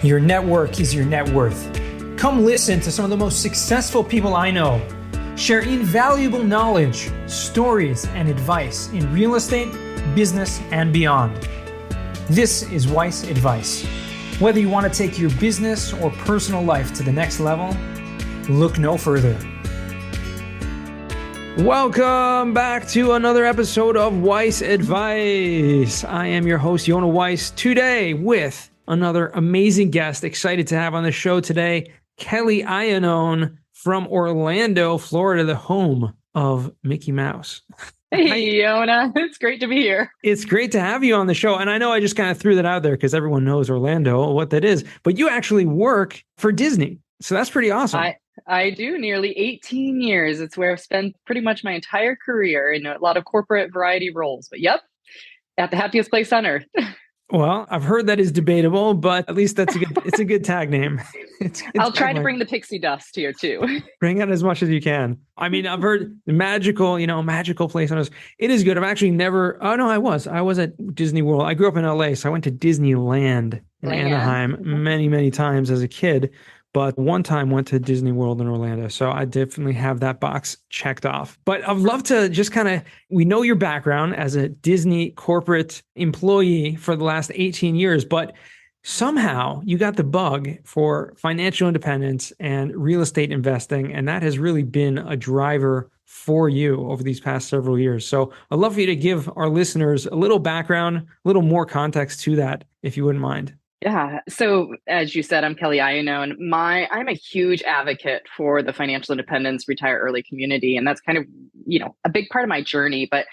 Your network is your net worth. Come listen to some of the most successful people I know share invaluable knowledge, stories, and advice in real estate, business, and beyond. This is Weiss Advice. Whether you want to take your business or personal life to the next level, look no further. Welcome back to another episode of Weiss Advice. I am your host, Iannone Weiss, today with another amazing guest. Excited to have on the show today, Kelly Iannone from Orlando, Florida, the home of Mickey Mouse. Hey, Iona. It's great to be here. It's great to have you on the show. And I know I just kind of threw that out there because everyone knows Orlando, what that is. But you actually work for Disney. So that's pretty awesome. I do nearly 18 years. It's where I've spent pretty much my entire career in a lot of corporate variety roles. But yep, at the happiest place on earth. Well, I've heard that is debatable, but at least it's a good tag name. I'll try to bring the pixie dust here too. Bring out as much as you can. I mean, I've heard magical place on us. It is good. I've actually never, I was at Disney World. I grew up in LA, so I went to Disneyland in Anaheim many, many times as a kid. But one time went to Disney World in Orlando. So I definitely have that box checked off. But I'd love to just we know your background as a Disney corporate employee for the last 18 years, but somehow you got the bug for financial independence and real estate investing. And that has really been a driver for you over these past several years. So I'd love for you to give our listeners a little background, a little more context to that, if you wouldn't mind. Yeah. So as you said, I'm Kelly Iannone. I'm a huge advocate for the financial independence, retire early community. And that's kind of, a big part of my journey. But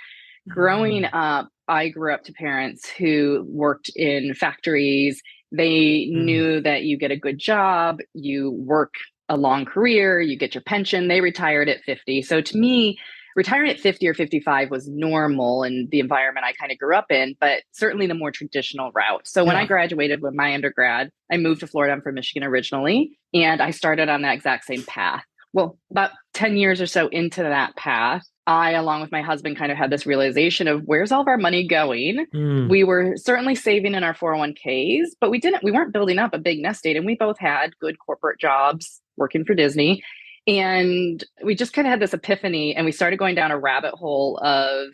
growing up, I grew up to parents who worked in factories. They knew that you get a good job, you work a long career, you get your pension. They retired at 50. So to me, retiring at 50 or 55 was normal in the environment I kind of grew up in, but certainly the more traditional route. So when I graduated with my undergrad, I moved to Florida. I'm from Michigan originally, and I started on that exact same path. Well, about 10 years or so into that path, I, along with my husband, kind of had this realization of where's all of our money going? We were certainly saving in our 401ks, but we weren't building up a big nest egg, and we both had good corporate jobs working for Disney. And we just kind of had this epiphany, and we started going down a rabbit hole of,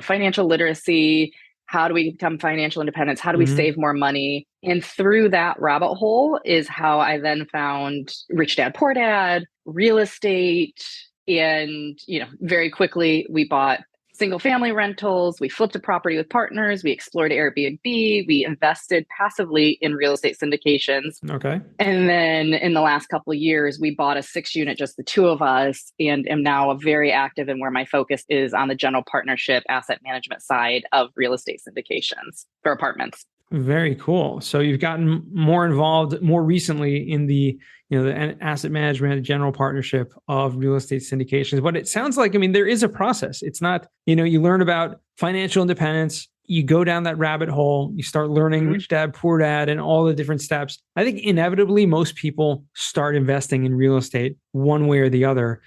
financial literacy. How do we become financial independence? How do we save more money? And through that rabbit hole is how I then found Rich Dad, Poor Dad, real estate. And, very quickly we bought single family rentals. We flipped a property with partners. We explored Airbnb. We invested passively in real estate syndications. Okay. And then in the last couple of years, we bought a 6-unit, just the two of us, and am now very active in where my focus is on the general partnership asset management side of real estate syndications for apartments. Very cool. So you've gotten more involved more recently in the asset management, general partnership of real estate syndications. But it sounds like, there is a process. It's not, you learn about financial independence, you go down that rabbit hole, you start learning Rich Dad, Poor Dad, and all the different steps. I think inevitably most people start investing in real estate one way or the other.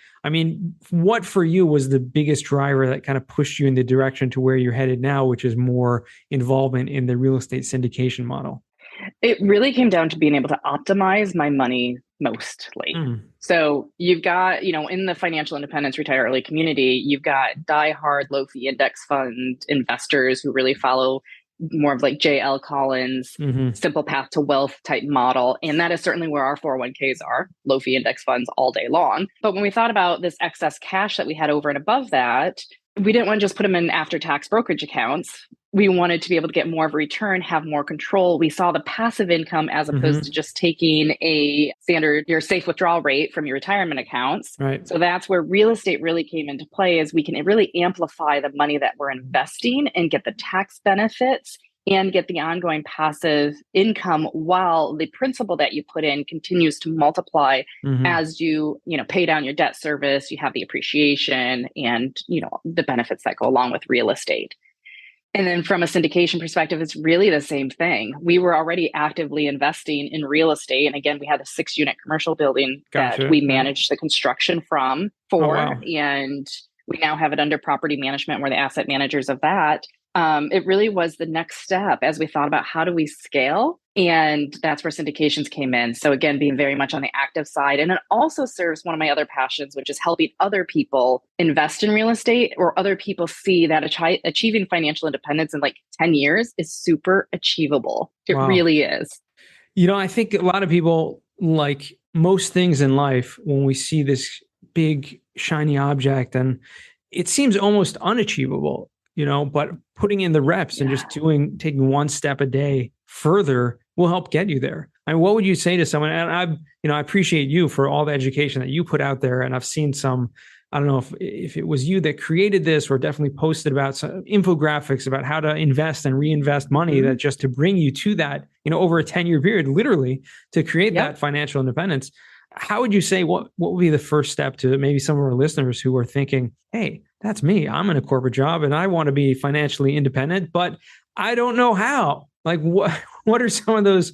What for you was the biggest driver that kind of pushed you in the direction to where you're headed now, which is more involvement in the real estate syndication model? It really came down to being able to optimize my money mostly. So you've got, in the financial independence retire early community, you've got diehard low fee index fund investors who really follow more of like J.L. Collins, simple path to wealth type model. And that is certainly where our 401ks are, low fee index funds all day long. But when we thought about this excess cash that we had over and above that, we didn't want to just put them in after-tax brokerage accounts. We wanted to be able to get more of a return, have more control. We saw the passive income as opposed to just taking a standard, your safe withdrawal rate from your retirement accounts. Right. So that's where real estate really came into play, is we can really amplify the money that we're investing and get the tax benefits and get the ongoing passive income while the principal that you put in continues to multiply as you pay down your debt service, you have the appreciation and, the benefits that go along with real estate. And then from a syndication perspective, it's really the same thing. We were already actively investing in real estate. And again, we had a 6-unit commercial building that we managed the construction for. And we now have it under property management. We're the asset managers of that. It really was the next step as we thought about how do we scale? And that's where syndications came in. So again, being very much on the active side. And it also serves one of my other passions, which is helping other people invest in real estate, or other people see that achieving financial independence in like 10 years is super achievable. It Wow. really is. I think a lot of people, like most things in life, when we see this big shiny object and it seems almost unachievable, but putting in the reps and just taking one step a day further will help get you there. I mean, what would you say to someone? And I appreciate you for all the education that you put out there. And I've seen some, I don't know if it was you that created this, or definitely posted about some infographics about how to invest and reinvest money, that just to bring you to that, over a 10-year period, literally to create that financial independence. How would you say, what would be the first step to maybe some of our listeners who are thinking, hey, that's me, I'm in a corporate job and I want to be financially independent, but I don't know how? Like, what are some of those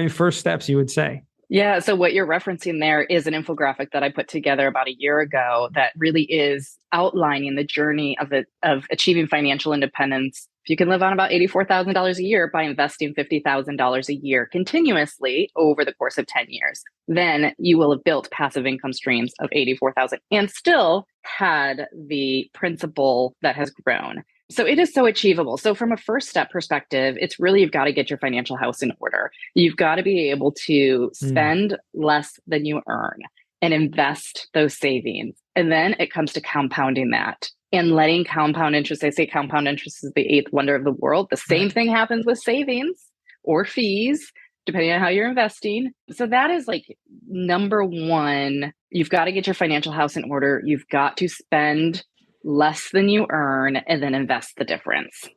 first steps you would say? Yeah. So what you're referencing there is an infographic that I put together about a year ago that really is outlining the journey of achieving financial independence. If you can live on about $84,000 a year by investing $50,000 a year continuously over the course of 10 years, then you will have built passive income streams of $84,000 and still had the principal that has grown. So it is so achievable. So from a first step perspective, it's really, you've got to get your financial house in order. You've got to be able to spend less than you earn and invest those savings. And then it comes to compounding that and letting compound interest. They say compound interest is the eighth wonder of the world. The same thing happens with savings or fees, depending on how you're investing. So that is like number one. You've got to get your financial house in order. You've got to spend less than you earn and then invest the difference.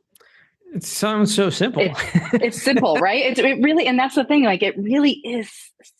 It sounds so simple. It's simple, right? It really, and that's the thing, like it really is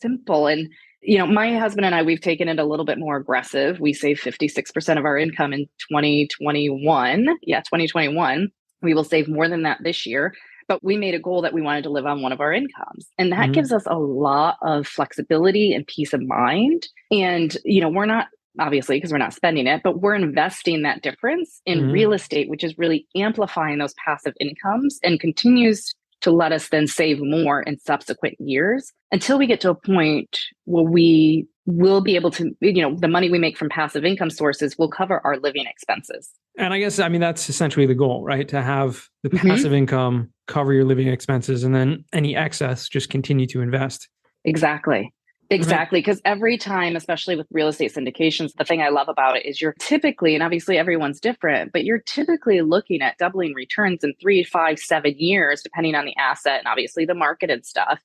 simple. And, my husband and I, we've taken it a little bit more aggressive. We save 56% of our income in 2021. Yeah, 2021. We will save more than that this year. But we made a goal that we wanted to live on one of our incomes. And that gives us a lot of flexibility and peace of mind. And, we're not, obviously, because we're not spending it, but we're investing that difference in real estate, which is really amplifying those passive incomes and continues to let us then save more in subsequent years until we get to a point where we will be able to, the money we make from passive income sources will cover our living expenses. And I guess, that's essentially the goal, right? To have the passive income cover your living expenses, and then any excess, just continue to invest. Exactly. Because every time, especially with real estate syndications, the thing I love about it is you're typically, and obviously everyone's different, but you're typically looking at doubling returns in 3, 5, 7 years, depending on the asset and obviously the market and stuff.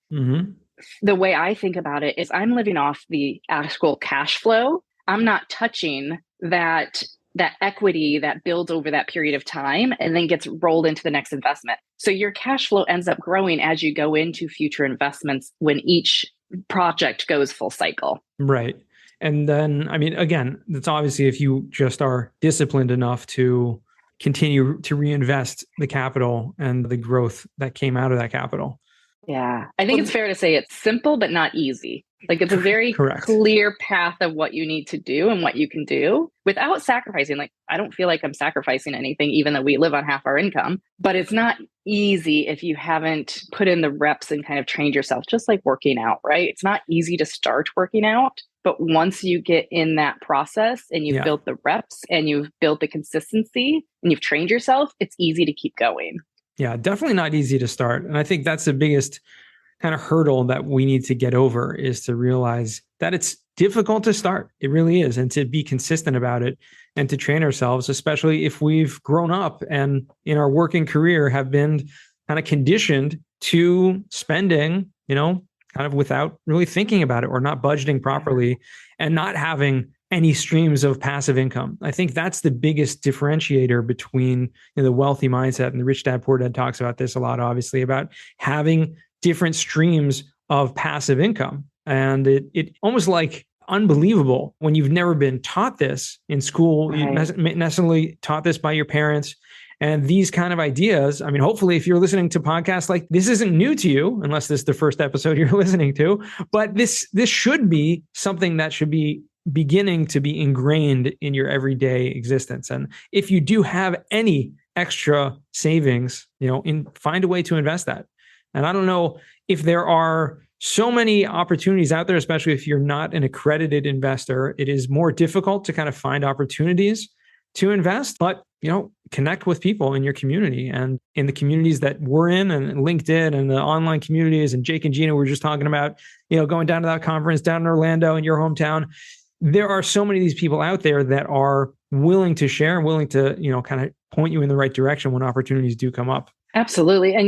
The way I think about it is I'm living off the actual cash flow. I'm not touching that equity that builds over that period of time and then gets rolled into the next investment. So your cash flow ends up growing as you go into future investments when each project goes full cycle. Right. And then, again, that's obviously if you just are disciplined enough to continue to reinvest the capital and the growth that came out of that capital. Yeah. I think it's fair to say it's simple, but not easy. Like it's a very clear path of what you need to do and what you can do without sacrificing. Like, I don't feel like I'm sacrificing anything, even though we live on half our income, but it's not easy if you haven't put in the reps and kind of trained yourself, just like working out, right? It's not easy to start working out, but once you get in that process and you've built the reps and you've built the consistency and you've trained yourself, it's easy to keep going. Yeah, definitely not easy to start. And I think that's the biggest kind of hurdle that we need to get over, is to realize that it's difficult to start. It really is. And to be consistent about it and to train ourselves, especially if we've grown up and in our working career have been kind of conditioned to spending, kind of without really thinking about it, or not budgeting properly and not having any streams of passive income. I think that's the biggest differentiator between the wealthy mindset, and the Rich Dad Poor Dad talks about this a lot, obviously, about having different streams of passive income. And it almost like unbelievable when you've never been taught this in school, you necessarily taught this by your parents. And these kind of ideas, hopefully if you're listening to podcasts like this isn't new to you, unless this is the first episode you're listening to, but this should be something that should be beginning to be ingrained in your everyday existence. And if you do have any extra savings, find a way to invest that. And I don't know if there are so many opportunities out there, especially if you're not an accredited investor. It is more difficult to kind of find opportunities to invest, but connect with people in your community and in the communities that we're in, and LinkedIn and the online communities, and Jake and Gina were just talking about, going down to that conference down in Orlando in your hometown. There are so many of these people out there that are willing to share and willing to, kind of point you in the right direction when opportunities do come up. Absolutely. And,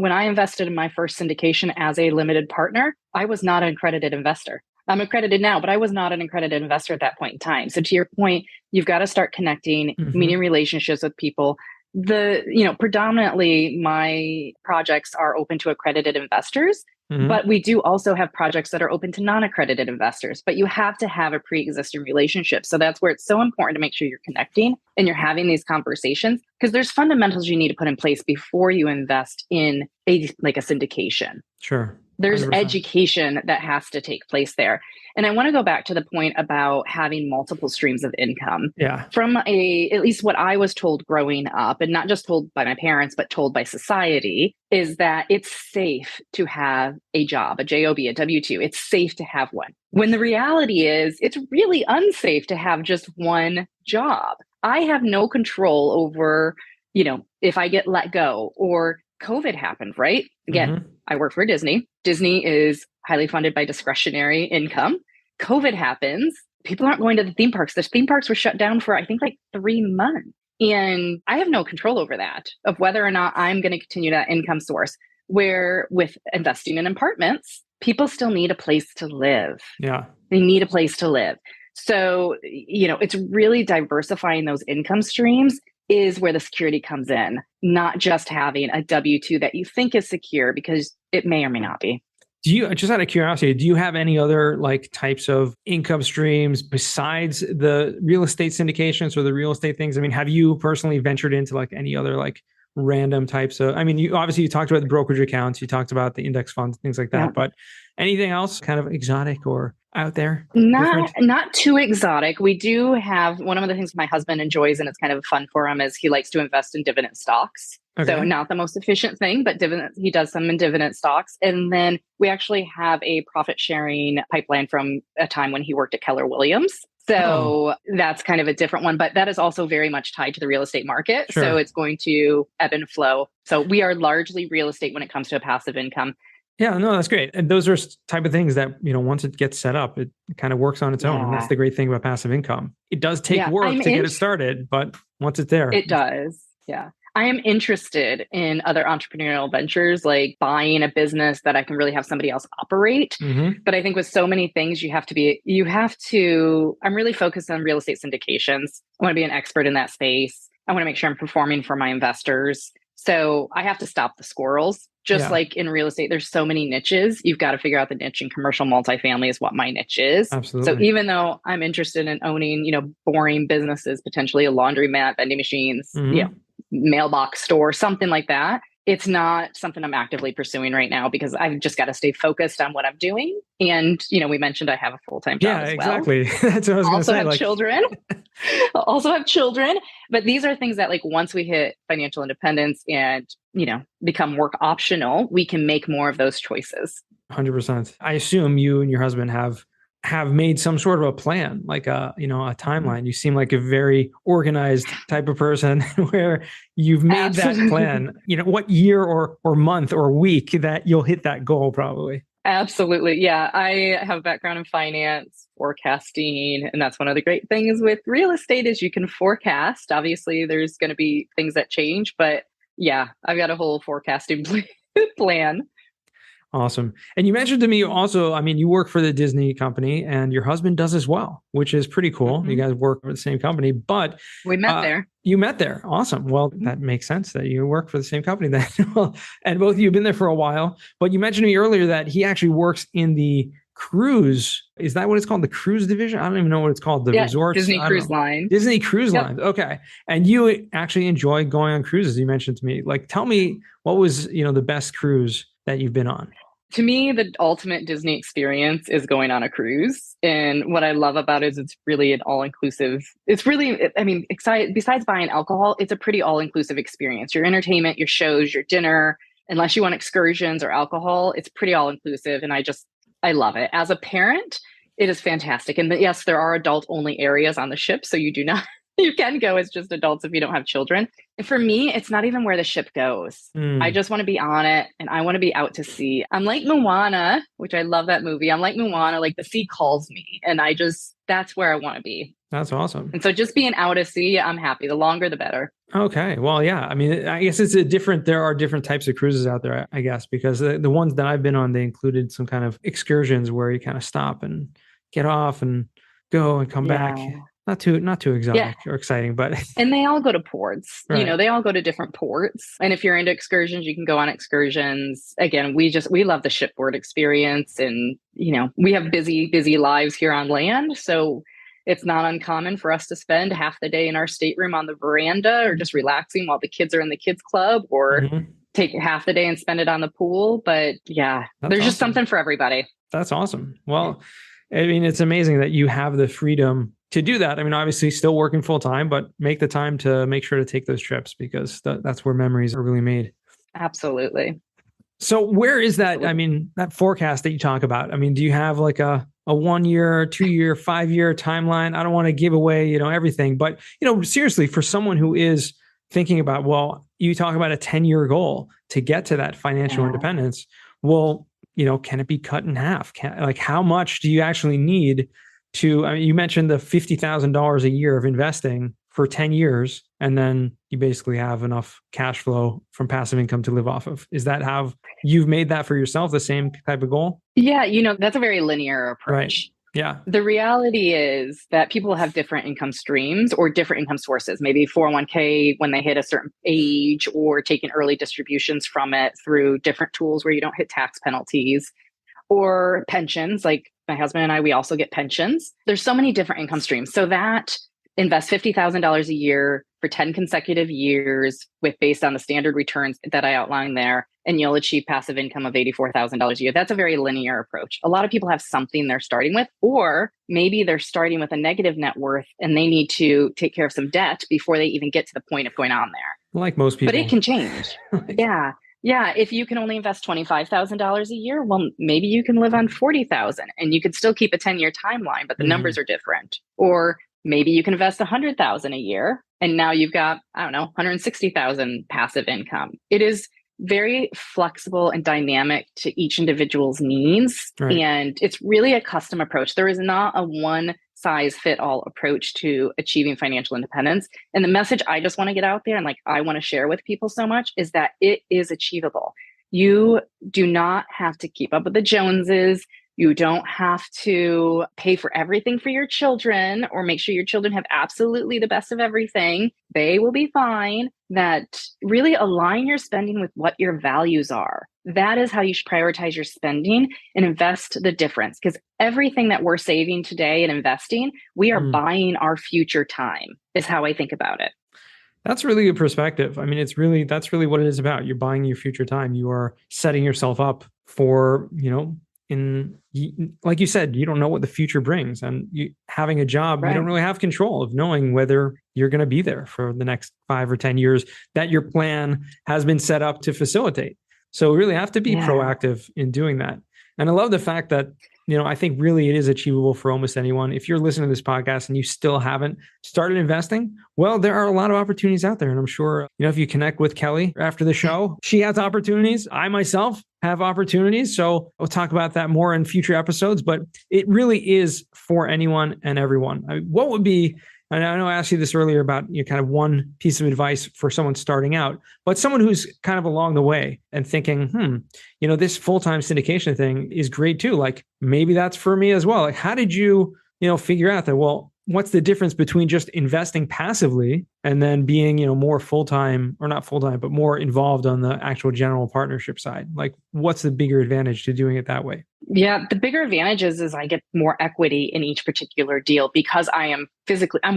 when I invested in my first syndication as a limited partner, I was not an accredited investor. I'm accredited now, but I was not an accredited investor at that point in time. So to your point, you've got to start connecting, meeting relationships with people. Predominantly my projects are open to accredited investors, but we do also have projects that are open to non-accredited investors, but you have to have a pre-existing relationship. So that's where it's so important to make sure you're connecting and you're having these conversations, because there's fundamentals you need to put in place before you invest in a syndication. Sure. There's 100%. education that has to take place there. And I want to go back to the point about having multiple streams of income. Yeah. From at least what I was told growing up, and not just told by my parents, but told by society, is that it's safe to have a job, a job, a W-2. It's safe to have one. When the reality is, it's really unsafe to have just one job. I have no control over, if I get let go or COVID happened, right? Again, I work for Disney. Disney is highly funded by discretionary income. COVID happens. People aren't going to the theme parks. The theme parks were shut down for, I think, 3 months. And I have no control over that, of whether or not I'm going to continue that income source. Where with investing in apartments, people still need a place to live. Yeah. They need a place to live. So, it's really diversifying those income streams is where the security comes in, not just having a W-2 that you think is secure, because it may or may not be. Do you, just out of curiosity, do you have any other types of income streams besides the real estate syndications or the real estate things? I mean, have you personally ventured into any other random types of, you obviously you talked about the brokerage accounts, you talked about the index funds, things like that, yeah. But anything else kind of exotic or out there? Not too exotic. We do have, one of the things my husband enjoys, and it's kind of fun for him, is he likes to invest in dividend stocks. Okay. So not the most efficient thing, but he does some in dividend stocks. And then we actually have a profit sharing pipeline from a time when he worked at Keller Williams. So that's kind of a different one, but that is also very much tied to the real estate market. Sure. So it's going to ebb and flow. So we are largely real estate when it comes to a passive income. Yeah, no, that's great. And those are type of things that, once it gets set up, it kind of works on its own. And that's the great thing about passive income. It does take work to get it started, but once it's there. It does. Yeah. I am interested in other entrepreneurial ventures, like buying a business that I can really have somebody else operate. But I think with so many things, I'm really focused on real estate syndications. I want to be an expert in that space. I want to make sure I'm performing for my investors. So I have to stop the squirrels. Just like in real estate, there's so many niches. You've got to figure out the niche, and commercial multifamily is what my niche is. Absolutely. So even though I'm interested in owning, boring businesses, potentially a laundromat, vending machines, mailbox store, something like that, it's not something I'm actively pursuing right now, because I've just got to stay focused on what I'm doing. And, we mentioned I have a full-time job as well. Exactly. That's what I was going to say. Have children. Also have children. But these are things that once we hit financial independence and, become work optional, we can make more of those choices. 100%. I assume you and your husband have made some sort of a plan, a timeline. You seem like a very organized type of person where you've made that plan, what year or month or week that you'll hit that goal probably. Absolutely. Yeah. I have a background in finance, forecasting, and that's one of the great things with real estate is you can forecast. Obviously, there's going to be things that change, but yeah, I've got a whole forecasting plan. Awesome. And you mentioned to me also, you work for the Disney company and your husband does as well, which is pretty cool. You guys work for the same company, but we met there. You met there. Awesome. Well, that makes sense that you work for the same company then. And both of you have been there for a while, but you mentioned to me earlier that he actually works in the cruise. Is that what it's called? The cruise division? I don't even know what it's called. The resorts. Disney Cruise Line. Disney Cruise Line. Okay. And you actually enjoy going on cruises. You mentioned to me, tell me what was, the best cruise that you've been on? To me, the ultimate Disney experience is going on a cruise. And what I love about it is it's really an all-inclusive. It's really, besides buying alcohol, it's a pretty all-inclusive experience. Your entertainment, your shows, your dinner, unless you want excursions or alcohol, it's pretty all inclusive. And I love it. As a parent, it is fantastic. And yes, there are adult only areas on the ship. So you do not, you can go as just adults if you don't have children. And for me, it's not even where the ship goes. I just want to be on it and I want to be out to sea. I'm like Moana, which I love that movie. I'm like Moana, like the sea calls me. And that's where I want to be. That's awesome. And so just being out at sea, I'm happy. The longer, the better. Okay. Well, yeah. I mean, I guess there are different types of cruises out there, I guess, because the ones that I've been on, they included some kind of excursions where you kind of stop and get off and go and come back. Not too exotic or exciting, but and they all go to ports. Right. They all go to different ports. And if you're into excursions, you can go on excursions. Again, we love the shipboard experience, and we have busy lives here on land, so it's not uncommon for us to spend half the day in our stateroom on the veranda or just relaxing while the kids are in the kids club, or take half the day and spend it on the pool. But yeah, there's just something for everybody. That's awesome. Well, I mean, it's amazing that you have the freedom to do that. I mean, obviously still working full time, but make the time to make sure to take those trips, because that's where memories are really made. Absolutely. So where is that? I mean, that forecast that you talk about, I mean, do you have like a 1 year, 2 year, 5 year timeline? I don't want to give away, everything, but, seriously, for someone who is thinking about, well, you talk about a 10-year goal to get to that financial independence. Well, can it be cut in half? How much do you actually need to, I mean, you mentioned the $50,000 a year of investing for 10 years, and then you basically have enough cash flow from passive income to live off of. Is that how you've made that for yourself, the same type of goal? Yeah, that's a very linear approach. Right. Yeah. The reality is that people have different income streams or different income sources, maybe 401k when they hit a certain age, or taking early distributions from it through different tools where you don't hit tax penalties, or pensions. Like my husband and I, we also get pensions. There's so many different income streams. So that invest $50,000 a year for 10 consecutive years based on the standard returns that I outlined there, and you'll achieve passive income of $84,000 a year. That's a very linear approach. A lot of people have something they're starting with, or maybe they're starting with a negative net worth and they need to take care of some debt before they even get to the point of going on there. Like most people. But it can change. Yeah. Yeah. If you can only invest $25,000 a year, well, maybe you can live on $40,000 and you could still keep a 10-year timeline, but the numbers are different. Or maybe you can invest $100,000 a year and now you've got, I don't know, $160,000 passive income. It is very flexible and dynamic to each individual's needs. Right. And it's really a custom approach. There is not a one size fit all approach to achieving financial independence. And the message I just want to get out there, and I want to share with people so much, is that it is achievable. You do not have to keep up with the Joneses. You don't have to pay for everything for your children or make sure your children have absolutely the best of everything. They will be fine. That really align your spending with what your values are. That is how you should prioritize your spending and invest the difference. Because everything that we're saving today and investing, we are buying our future time, is how I think about it. That's really good perspective. I mean, that's really what it is about. You're buying your future time. You are setting yourself up for, like you said, you don't know what the future brings, and having a job, you don't really have control of knowing whether you're going to be there for the next 5 or 10 years that your plan has been set up to facilitate. So we really have to be proactive in doing that. And I love the fact that, I think really it is achievable for almost anyone. If you're listening to this podcast and you still haven't started investing, well, there are a lot of opportunities out there. And I'm sure, if you connect with Kelly after the show, she has opportunities. I myself have opportunities. So we'll talk about that more in future episodes, but it really is for anyone and everyone. I mean, what would be, and I know I asked you this earlier about kind of one piece of advice for someone starting out, but someone who's kind of along the way and thinking, this full-time syndication thing is great too. Like maybe that's for me as well. Like how did you, figure out that, well, what's the difference between just investing passively and then being, more full-time, or not full-time, but more involved on the actual general partnership side? Like what's the bigger advantage to doing it that way? Yeah, the bigger advantage is I get more equity in each particular deal because I'm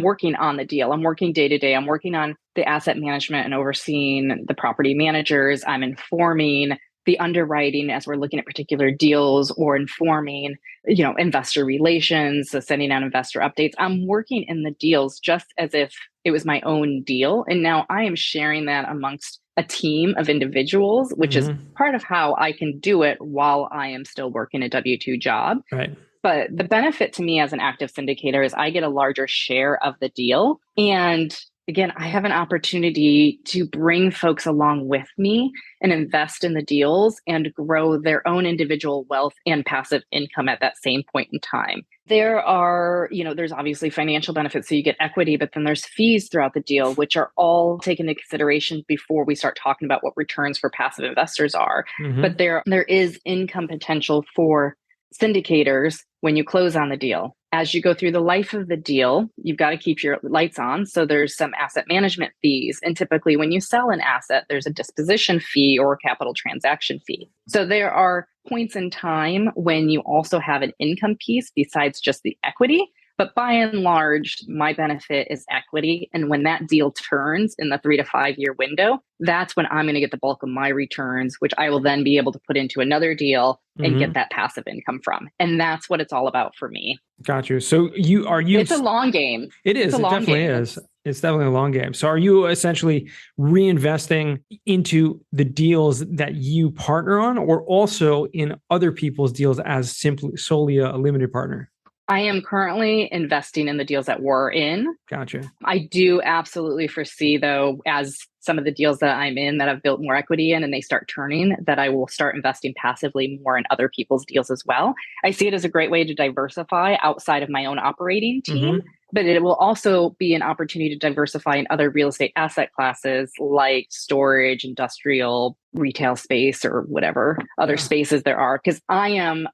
working on the deal. I'm working day to day. I'm working on the asset management and overseeing the property managers. I'm informing the underwriting as we're looking at particular deals, or informing, investor relations, so sending out investor updates. I'm working in the deals just as if it was my own deal. And now I am sharing that amongst a team of individuals, which is Mm-hmm. part of how I can do it while I am still working a W-2 job. Right. But the benefit to me as an active syndicator is I get a larger share of the deal. And again, I have an opportunity to bring folks along with me and invest in the deals and grow their own individual wealth and passive income at that same point in time. There's obviously financial benefits. So you get equity, but then there's fees throughout the deal, which are all taken into consideration before we start talking about what returns for passive investors are. Mm-hmm. But there is income potential for syndicators when you close on the deal. As you go through the life of the deal, you've got to keep your lights on. So there's some asset management fees. And typically when you sell an asset, there's a disposition fee or a capital transaction fee. So there are points in time when you also have an income piece besides just the equity. But by and large, my benefit is equity. And when that deal turns in the 3 to 5 year window, that's when I'm going to get the bulk of my returns, which I will then be able to put into another deal and get that passive income from. And that's what it's all about for me. Got you. So it's a long game. It is. It definitely is. It's definitely a long game. So are you essentially reinvesting into the deals that you partner on, or also in other people's deals as solely a limited partner? I am currently investing in the deals that we're in. Gotcha. I do absolutely foresee, though, as some of the deals that I'm in that I've built more equity in and they start turning, that I will start investing passively more in other people's deals as well. I see it as a great way to diversify outside of my own operating team, but it will also be an opportunity to diversify in other real estate asset classes like storage, industrial, retail space, or whatever other spaces there are. Because I'm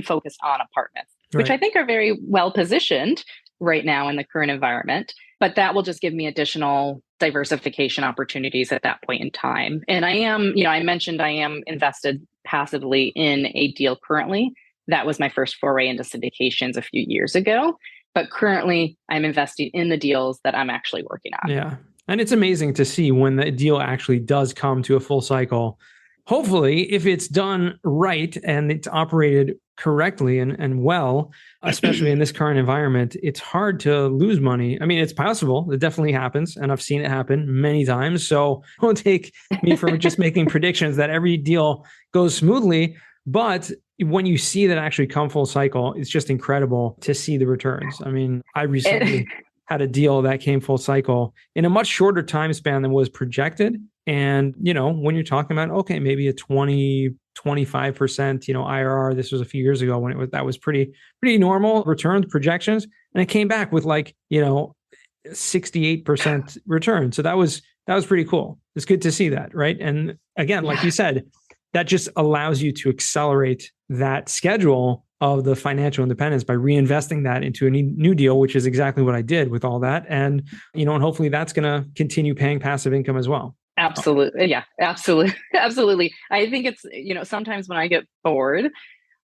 focused on apartments, which I think are very well positioned right now in the current environment. But that will just give me additional diversification opportunities at that point in time. And I mentioned I am invested passively in a deal currently. That was my first foray into syndications a few years ago. But currently, I'm investing in the deals that I'm actually working on. Yeah. And it's amazing to see when the deal actually does come to a full cycle. Hopefully, if it's done right and it's operated correctly and well, especially in this current environment, it's hard to lose money. I mean, it's possible. It definitely happens. And I've seen it happen many times. So don't take me for just making predictions that every deal goes smoothly. But when you see that actually come full cycle, it's just incredible to see the returns. I mean, I recently had a deal that came full cycle in a much shorter time span than was projected. And, when you're talking about, okay, maybe a 20, 25%, IRR, this was a few years ago when that was pretty normal returns projections. And it came back with 68% return. So that was pretty cool. It's good to see that. Right. And again, like you said, that just allows you to accelerate that schedule of the financial independence by reinvesting that into a new deal, which is exactly what I did with all that. And, and hopefully that's going to continue paying passive income as well. Absolutely. Yeah, absolutely. Absolutely. I think it's, sometimes when I get bored,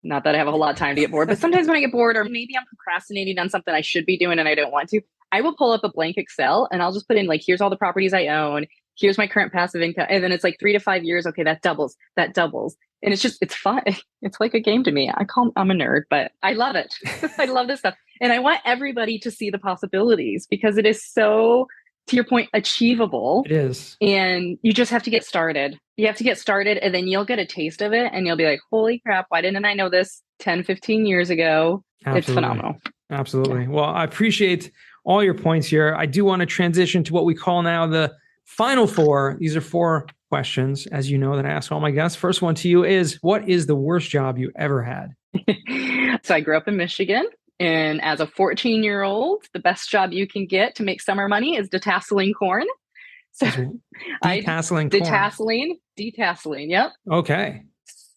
not that I have a whole lot of time to get bored, but sometimes when I get bored, or maybe I'm procrastinating on something I should be doing and I don't want to, I will pull up a blank Excel and I'll just put in here's all the properties I own. Here's my current passive income. And then it's 3 to 5 years. Okay, that doubles. And it's fun. It's like a game to me. I'm a nerd, but I love it. I love this stuff. And I want everybody to see the possibilities because it is so, to your point, achievable. It is. And you just have to get started. You have to get started and then you'll get a taste of it and you'll be like, holy crap, why didn't I know this 10, 15 years ago? Absolutely. It's phenomenal. Absolutely. Yeah. Well, I appreciate all your points here. I do want to transition to what we call now the final 4. These are 4 questions, as you know, that I ask all my guests. First one to you is, what is the worst job you ever had? So I grew up in Michigan. And as a 14-year-old, the best job you can get to make summer money is detasseling corn. So detasseling. Yep. Okay.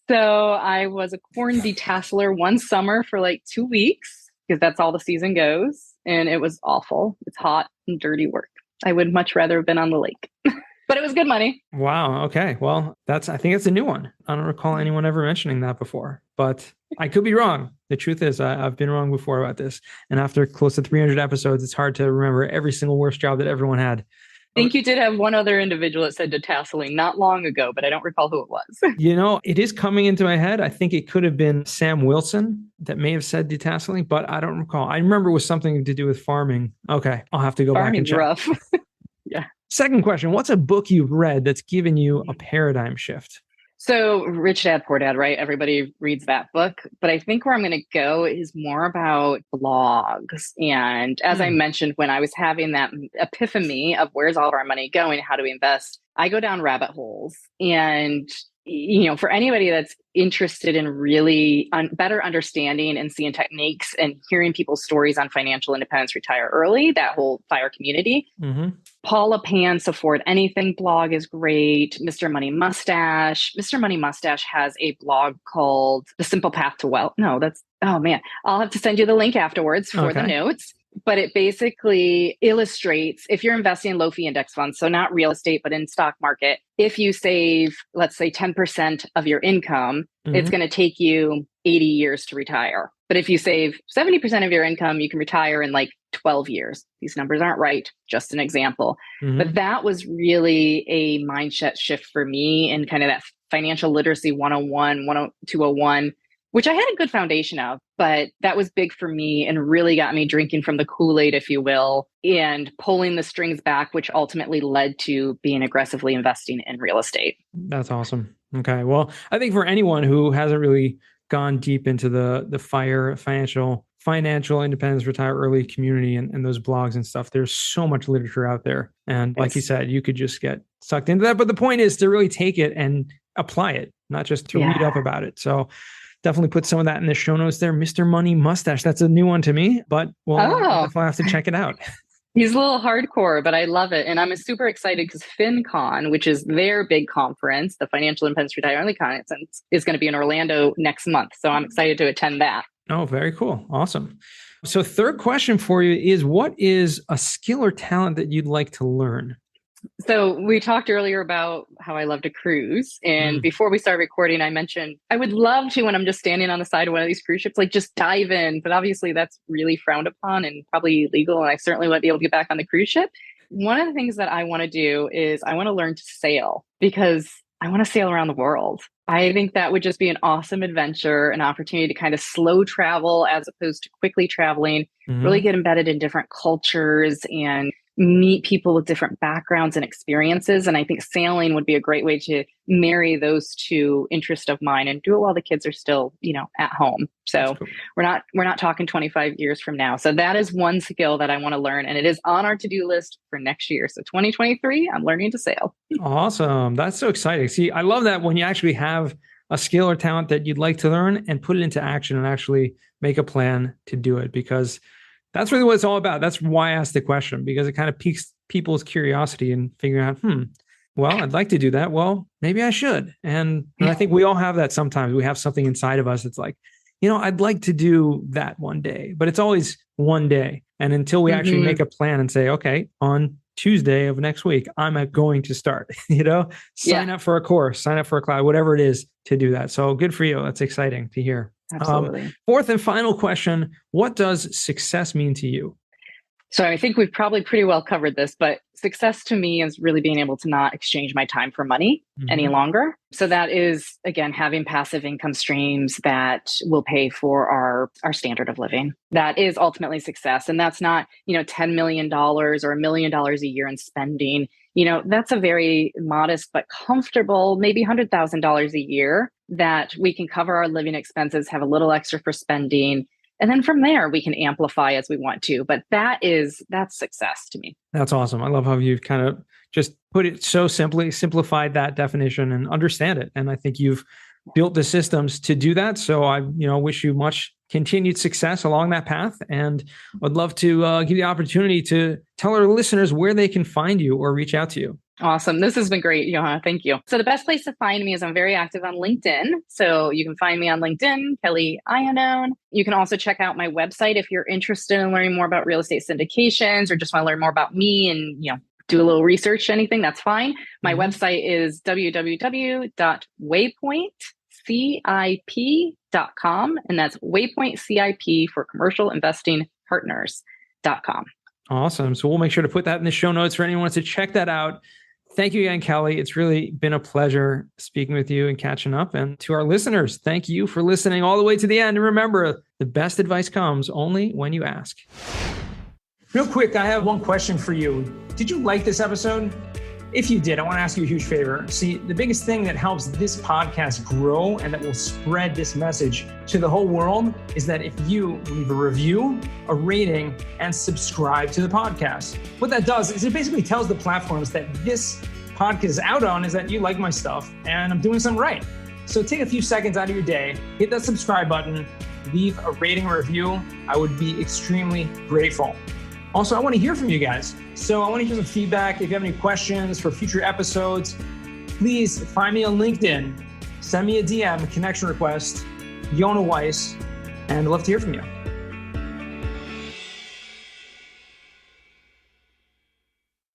So I was a corn detasseler one summer for 2 weeks because that's all the season goes. And it was awful. It's hot and dirty work. I would much rather have been on the lake, but it was good money. Wow. Okay. Well, I think it's a new one. I don't recall anyone ever mentioning that before, but I could be wrong. The truth is I've been wrong before about this. And after close to 300 episodes, it's hard to remember every single worst job that everyone had. I think you did have one other individual that said detasseling not long ago, but I don't recall who it was. It is coming into my head. I think it could have been Sam Wilson that may have said detasseling, but I don't recall. I remember it was something to do with farming. Okay. I'll have to go back and check. Rough. Yeah. Second question, what's a book you've read that's given you a paradigm shift? So Rich Dad, Poor Dad, right? Everybody reads that book. But I think where I'm going to go is more about blogs. And as I mentioned, when I was having that epiphany of where's all of our money going, how do we invest? I go down rabbit holes. And, for anybody that's interested in really better understanding and seeing techniques and hearing people's stories on financial independence, retire early, that whole FIRE community, Paula Pan's Afford Anything blog is great. Mr. Money Mustache. Mr. Money Mustache has a blog called The Simple Path to Wealth. No, oh man, I'll have to send you the link afterwards for the notes. But it basically illustrates if you're investing in low fee index funds, so not real estate, but in stock market, if you save, let's say 10% of your income, it's going to take you 80 years to retire. But if you save 70% of your income, you can retire in like 12 years. These numbers aren't right, just an example. But that was really a mindset shift for me and kind of that financial literacy 101, 201, which I had a good foundation of, but that was big for me and really got me drinking from the Kool-Aid, if you will, and pulling the strings back, which ultimately led to being aggressively investing in real estate. That's awesome. Okay. Well, I think for anyone who hasn't really gone deep into the FIRE financial independence, retire early community and those blogs and stuff, there's so much literature out there. And like you said, you could just get sucked into that. But the point is to really take it and apply it, not just to read up about it. So definitely put some of that in the show notes there. Mr. Money Mustache. That's a new one to me, but I'll definitely have to check it out. He's a little hardcore, but I love it. And I'm super excited because FinCon, which is their big conference, the Financial Independence Retire Early Conference, is going to be in Orlando next month. So I'm excited to attend that. Oh, very cool. Awesome. So third question for you is, what is a skill or talent that you'd like to learn? So we talked earlier about how I love to cruise. And before we started recording, I mentioned I would love to, when I'm just standing on the side of one of these cruise ships, like just dive in. But obviously that's really frowned upon and probably illegal. And I certainly won't be able to get back on the cruise ship. One of the things that I want to do is I want to learn to sail because I want to sail around the world. I think that would just be an awesome adventure, an opportunity to kind of slow travel as opposed to quickly traveling, really get embedded in different cultures and meet people with different backgrounds and experiences. And I think sailing would be a great way to marry those two interests of mine and do it while the kids are still, at home. So cool. we're not talking 25 years from now. So that is one skill that I want to learn. And it is on our to-do list for next year. So 2023, I'm learning to sail. Awesome. That's so exciting. See, I love that when you actually have a skill or talent that you'd like to learn and put it into action and actually make a plan to do it, because that's really what it's all about. That's why I asked the question, because it kind of piques people's curiosity and figuring out, well, I'd like to do that. Well, maybe I should. And I think we all have that sometimes. We have something inside of us that's like, I'd like to do that one day, but it's always one day. And until we actually make a plan and say, okay, on Tuesday of next week, I'm going to start, sign up for a course, sign up for a class, whatever it is to do that. So good for you. That's exciting to hear. Absolutely. Fourth and final question, what does success mean to you? So I think we've probably pretty well covered this, but success to me is really being able to not exchange my time for money any longer. So that is, again, having passive income streams that will pay for our standard of living. That is ultimately success. And that's not, $10 million or $1 million a year in spending. That's a very modest but comfortable, maybe $100,000 a year that we can cover our living expenses, have a little extra for spending. And then from there, we can amplify as we want to. But that's success to me. That's awesome. I love how you've kind of just put it so simply, simplified that definition and understand it. And I think you've built the systems to do that. So I, wish you much continued success along that path. And I'd love to give you the opportunity to tell our listeners where they can find you or reach out to you. Awesome. This has been great, Johanna. Thank you. So the best place to find me is I'm very active on LinkedIn. So you can find me on LinkedIn, Kelly Iannone. You can also check out my website if you're interested in learning more about real estate syndications or just want to learn more about me and, do a little research, anything, that's fine. My website is www.waypointcip.com. And that's Waypoint CIP for commercial investing partners.com. Awesome. So we'll make sure to put that in the show notes for anyone who wants to check that out. Thank you again, Kelly. It's really been a pleasure speaking with you and catching up. And to our listeners, thank you for listening all the way to the end. And remember, the best advice comes only when you ask. Real quick, I have one question for you. Did you like this episode? If you did, I want to ask you a huge favor. See, the biggest thing that helps this podcast grow and that will spread this message to the whole world is that if you leave a review, a rating, and subscribe to the podcast. What that does is it basically tells the platforms that this podcast is out on is that you like my stuff and I'm doing something right. So take a few seconds out of your day, hit that subscribe button, leave a rating or review. I would be extremely grateful. Also, I want to hear from you guys. So I want to hear some feedback. If you have any questions for future episodes, please find me on LinkedIn. Send me a DM, a connection request, Iannone Weiss, and I'd love to hear from you.